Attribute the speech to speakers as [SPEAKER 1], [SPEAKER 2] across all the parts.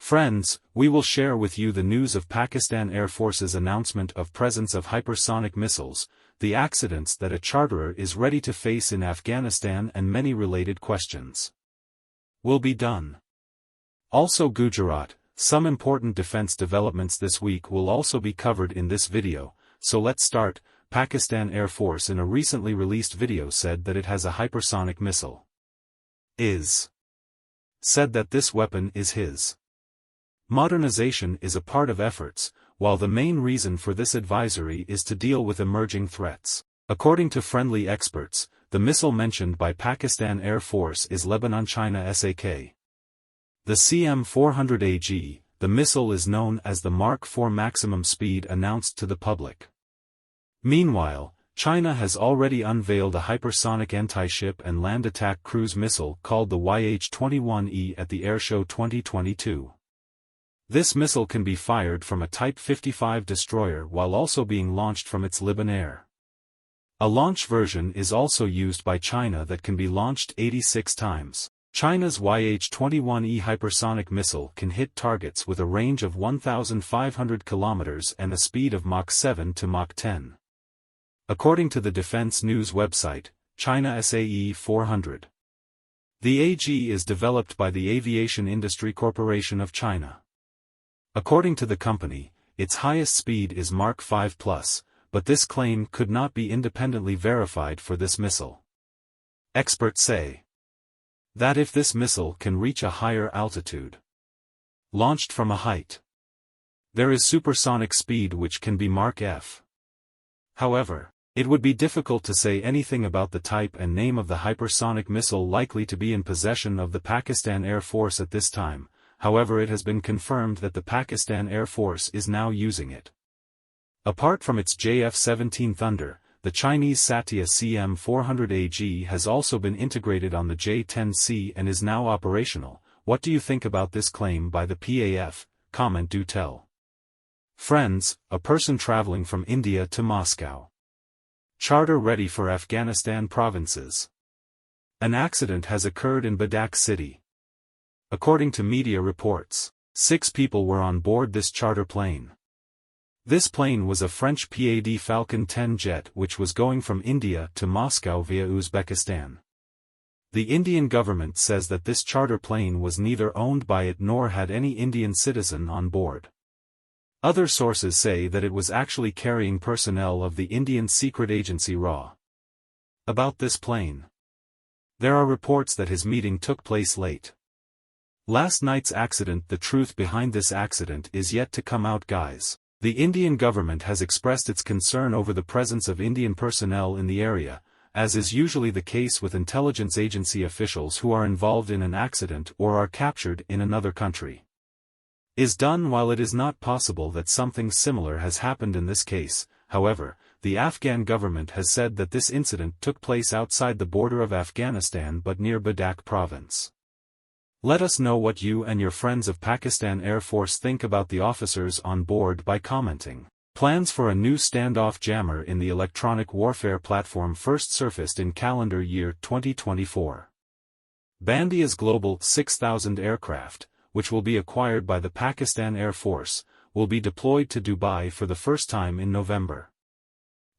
[SPEAKER 1] Friends, we will share with you the news of Pakistan Air Force's announcement of presence of hypersonic missiles, the accidents that a charterer is ready to face in Afghanistan and many related questions. Will be done. Also Gujarat, some important defense developments this week will also be covered in this video, so let's start. Pakistan Air Force in a recently released video said that it has a hypersonic missile. Said that this weapon is his. Modernization is a part of efforts, while the main reason for this advisory is to deal with emerging threats. According to friendly experts, the missile mentioned by Pakistan Air Force is Lebanon-China SAK. The CM-400AG, the missile is known as the Mark IV maximum speed announced to the public. Meanwhile, China has already unveiled a hypersonic anti-ship and land attack cruise missile called the YH-21E at the Airshow 2022. This missile can be fired from a Type 55 destroyer while also being launched from its Liban Air. A launch version is also used by China that can be launched 86 times. China's YH-21E hypersonic missile can hit targets with a range of 1,500 kilometers and a speed of Mach 7 to Mach 10. According to the Defense News website, China SAE 400. The AG is developed by the Aviation Industry Corporation of China. According to the company, its highest speed is Mach 5+, but this claim could not be independently verified for this missile. Experts say that if this missile can reach a higher altitude, launched from a height, there is supersonic speed which can be Mach F. However, it would be difficult to say anything about the type and name of the hypersonic missile likely to be in possession of the Pakistan Air Force at this time. However, it has been confirmed that the Pakistan Air Force is now using it. Apart from its JF-17 Thunder, the Chinese Satya CM-400AG has also been integrated on the J-10C and is now operational. What do you think about this claim by the PAF? Comment do tell. Friends, a person traveling from India to Moscow. Charter ready for Afghanistan provinces. An accident has occurred in Badak city. According to media reports, 6 people were on board this charter plane. This plane was a French PAD Falcon 10 jet which was going from India to Moscow via Uzbekistan. The Indian government says that this charter plane was neither owned by it nor had any Indian citizen on board. Other sources say that it was actually carrying personnel of the Indian secret agency RAW. About this plane, there are reports that his meeting took place late last night's accident. The truth behind this accident is yet to come out, guys. The Indian government has expressed its concern over the presence of Indian personnel in the area, as is usually the case with intelligence agency officials who are involved in an accident or are captured in another country. Is done. While it is not possible that something similar has happened in this case, however, the Afghan government has said that this incident took place outside the border of Afghanistan but near Badak province. Let us know what you and your friends of Pakistan Air Force think about the officers on board by commenting. Plans for a new standoff jammer in the electronic warfare platform first surfaced in calendar year 2024. Bandia's Global 6000 aircraft, which will be acquired by the Pakistan Air Force, will be deployed to Dubai for the first time in November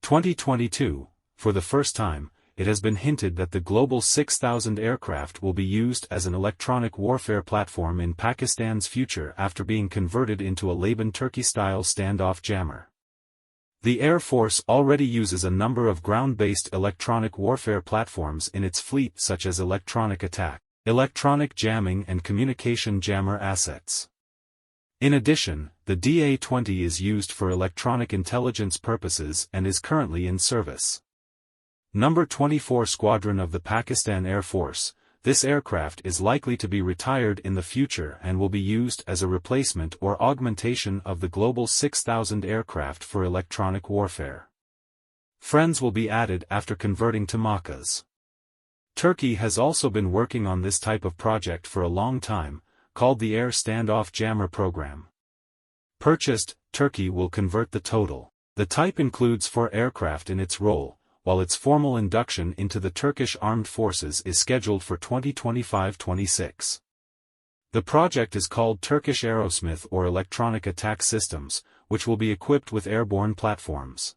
[SPEAKER 1] 2022. For the first time, it has been hinted that the Global 6000 aircraft will be used as an electronic warfare platform in Pakistan's future after being converted into a Laban Turkey-style standoff jammer. The Air Force already uses a number of ground-based electronic warfare platforms in its fleet, such as electronic attack, electronic jamming and communication jammer assets. In addition, the DA-20 is used for electronic intelligence purposes and is currently in service. Number 24 Squadron of the Pakistan Air Force, this aircraft is likely to be retired in the future and will be used as a replacement or augmentation of the Global 6000 aircraft for electronic warfare. Friends will be added after converting to Makas. Turkey has also been working on this type of project for a long time, called the Air Standoff Jammer Program. Purchased, Turkey will convert the total. The type includes 4 aircraft in its role, while its formal induction into the Turkish Armed Forces is scheduled for 2025-26. The project is called Turkish Aerosmith or Electronic Attack Systems, which will be equipped with airborne platforms.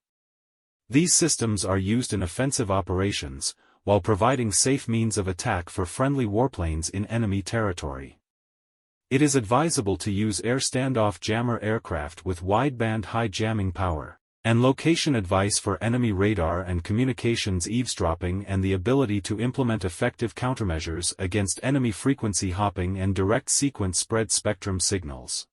[SPEAKER 1] These systems are used in offensive operations, while providing safe means of attack for friendly warplanes in enemy territory. It is advisable to use air standoff jammer aircraft with wideband high jamming power, and location advice for enemy radar and communications eavesdropping, and the ability to implement effective countermeasures against enemy frequency hopping and direct sequence spread spectrum signals.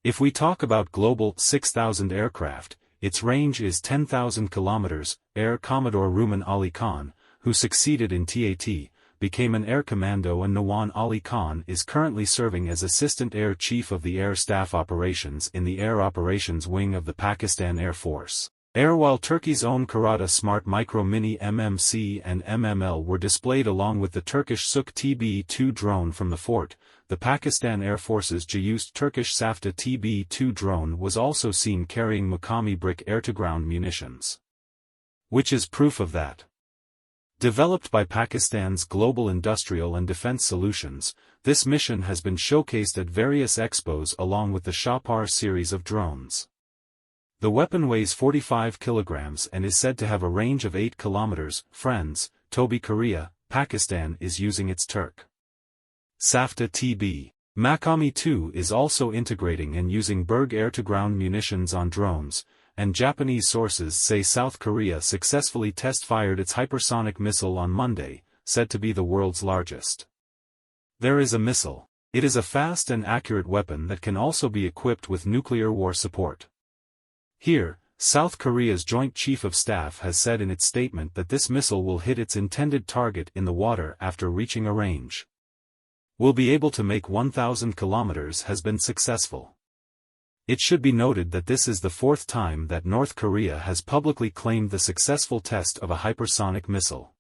[SPEAKER 1] If we talk about Global 6000 aircraft, its range is 10,000 kilometers. Air Commodore Ruman Ali Khan, who succeeded in TAT, became an air commando, and Nawan Ali Khan is currently serving as Assistant Air Chief of the Air Staff Operations in the Air Operations Wing of the Pakistan Air Force. While Turkey's own Karata Smart Micro Mini MMC and MML were displayed along with the Turkish Suk TB2 drone from the fort, the Pakistan Air Force's Jayust Turkish Safta TB2 drone was also seen carrying Makami brick air-to-ground munitions. Which is proof of that. Developed by Pakistan's Global Industrial and Defense Solutions, this mission has been showcased at various expos along with the Shahpar series of drones. The weapon weighs 45 kilograms and is said to have a range of 8 kilometers. Friends, Toby Korea, Pakistan is using its Turk Safta TB. Makami 2 is also integrating and using Berg air-to-ground munitions on drones, and Japanese sources say South Korea successfully test-fired its hypersonic missile on Monday, said to be the world's largest. There is a missile. It is a fast and accurate weapon that can also be equipped with nuclear war support. Here, South Korea's Joint Chief of Staff has said in its statement that this missile will hit its intended target in the water after reaching a range. Will be able to make 1,000 kilometers has been successful. It should be noted that this is the fourth time that North Korea has publicly claimed the successful test of a hypersonic missile.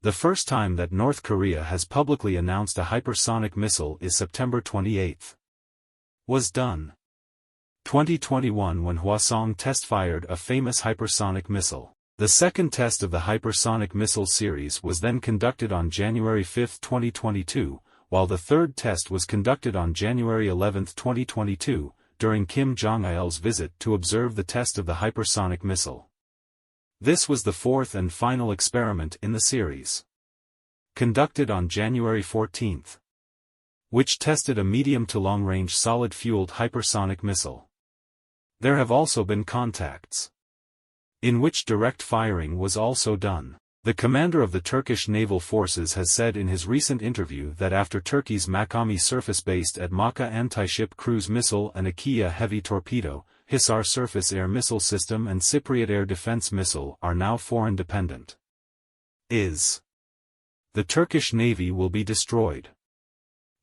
[SPEAKER 1] The first time that North Korea has publicly announced a hypersonic missile is September 28. Was done 2021 when Hwasong test-fired a famous hypersonic missile. The second test of the hypersonic missile series was then conducted on January 5, 2022, while the third test was conducted on January 11, 2022, during Kim Jong-il's visit to observe the test of the hypersonic missile. This was the fourth and final experiment in the series, conducted on January 14, which tested a medium to long-range solid-fueled hypersonic missile. There have also been contacts in which direct firing was also done. The commander of the Turkish Naval Forces has said in his recent interview that after Turkey's Makami surface-based at Maka anti-ship cruise missile and Akia heavy torpedo, Hisar surface air missile system and Cypriot air defense missile are now foreign-dependent. The Turkish Navy will be destroyed.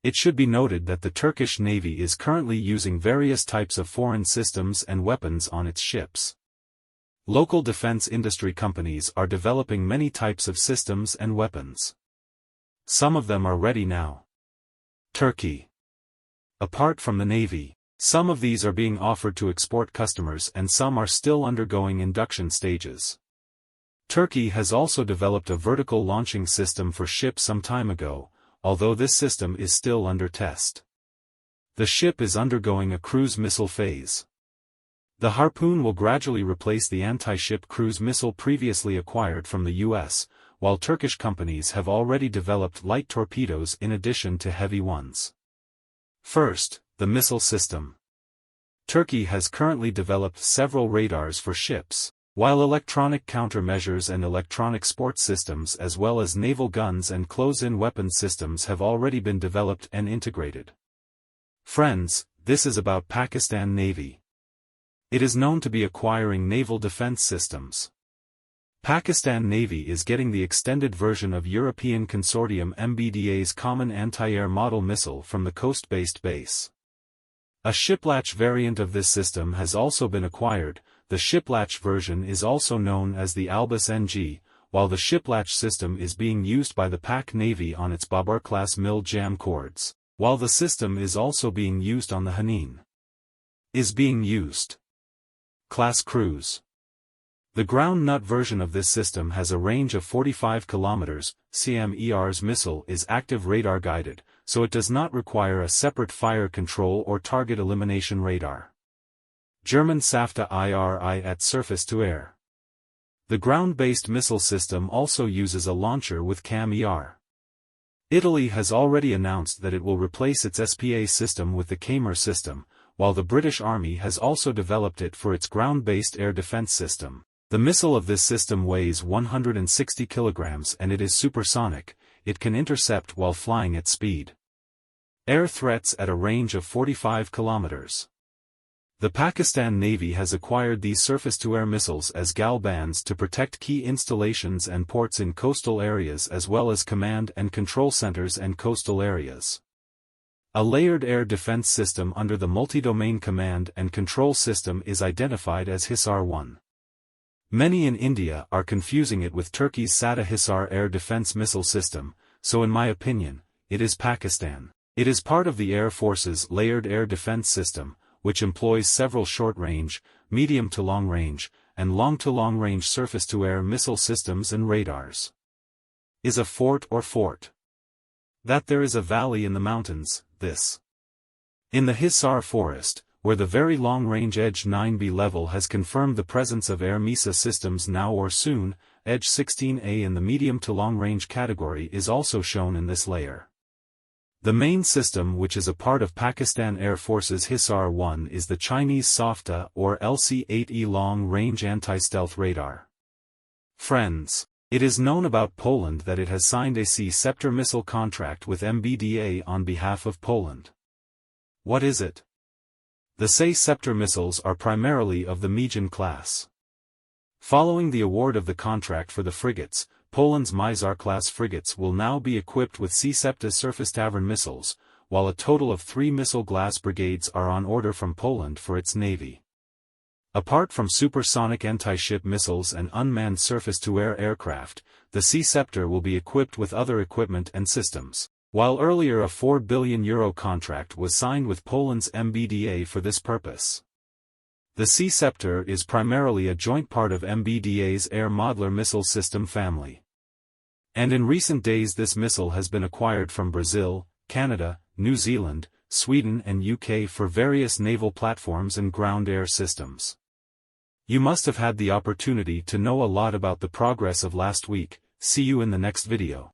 [SPEAKER 1] It should be noted that the Turkish Navy is currently using various types of foreign systems and weapons on its ships. Local defense industry companies are developing many types of systems and weapons. Some of them are ready now. Turkey. Apart from the Navy, some of these are being offered to export customers and some are still undergoing induction stages. Turkey has also developed a vertical launching system for ships some time ago, although this system is still under test. The ship is undergoing a cruise missile phase. The Harpoon will gradually replace the anti-ship cruise missile previously acquired from the US, while Turkish companies have already developed light torpedoes in addition to heavy ones. First, the missile system. Turkey has currently developed several radars for ships, while electronic countermeasures and electronic support systems as well as naval guns and close-in weapon systems have already been developed and integrated. Friends, this is about Pakistan Navy. It is known to be acquiring naval defense systems. Pakistan Navy is getting the extended version of European Consortium MBDA's Common Anti-Air Model Missile from the coast-based base. A shiplatch variant of this system has also been acquired. The shiplatch version is also known as the Albus NG, while the shiplatch system is being used by the Pak Navy on its Babar-class mill jam cords, while the system is also being used on the Hanin. Is being used. Class cruise. The ground nut version of this system has a range of 45 kilometers. CMER's missile is active radar guided, so it does not require a separate fire control or target elimination radar. German SAFTA IRI at surface-to-air. The ground-based missile system also uses a launcher with CAM-ER. Italy has already announced that it will replace its SPA system with the CAMER system, while the British Army has also developed it for its ground-based air defense system. The missile of this system weighs 160 kilograms and it is supersonic. It can intercept while flying at speed. Air threats at a range of 45 kilometers. The Pakistan Navy has acquired these surface-to-air missiles as GAL bands to protect key installations and ports in coastal areas as well as command and control centers and coastal areas. A layered air defense system under the multi-domain command and control system is identified as Hisar-1. Many in India are confusing it with Turkey's Sada Hisar air defense missile system, so in my opinion, it is Pakistan. It is part of the Air Force's layered air defense system, which employs several short-range, medium to long-range, and long-to-long-range surface-to-air missile systems and radars. Is a fort or fort? That there is a valley in the mountains, this. In the Hisar forest, where the very long-range Edge 9B level has confirmed the presence of air MESA systems now or soon, Edge 16A in the medium to long-range category is also shown in this layer. The main system which is a part of Pakistan Air Force's Hisar-1 is the Chinese SAFTA or LC-8E long-range anti-stealth radar. Friends, it is known about Poland that it has signed a Sea-Scepter missile contract with MBDA on behalf of Poland. What is it? The Sea-Scepter missiles are primarily of the Megan class. Following the award of the contract for the frigates, Poland's Mizar-class frigates will now be equipped with Sea-Scepter surface-to-air missiles, while a total of 3 missile glass brigades are on order from Poland for its navy. Apart from supersonic anti-ship missiles and unmanned surface-to-air aircraft, the Sea-Scepter will be equipped with other equipment and systems. While earlier a €4 billion contract was signed with Poland's MBDA for this purpose. The Sea-Scepter is primarily a joint part of MBDA's Air Modular Missile System family. And in recent days this missile has been acquired from Brazil, Canada, New Zealand, Sweden and UK for various naval platforms and ground air systems. You must have had the opportunity to know a lot about the progress of last week. See you in the next video.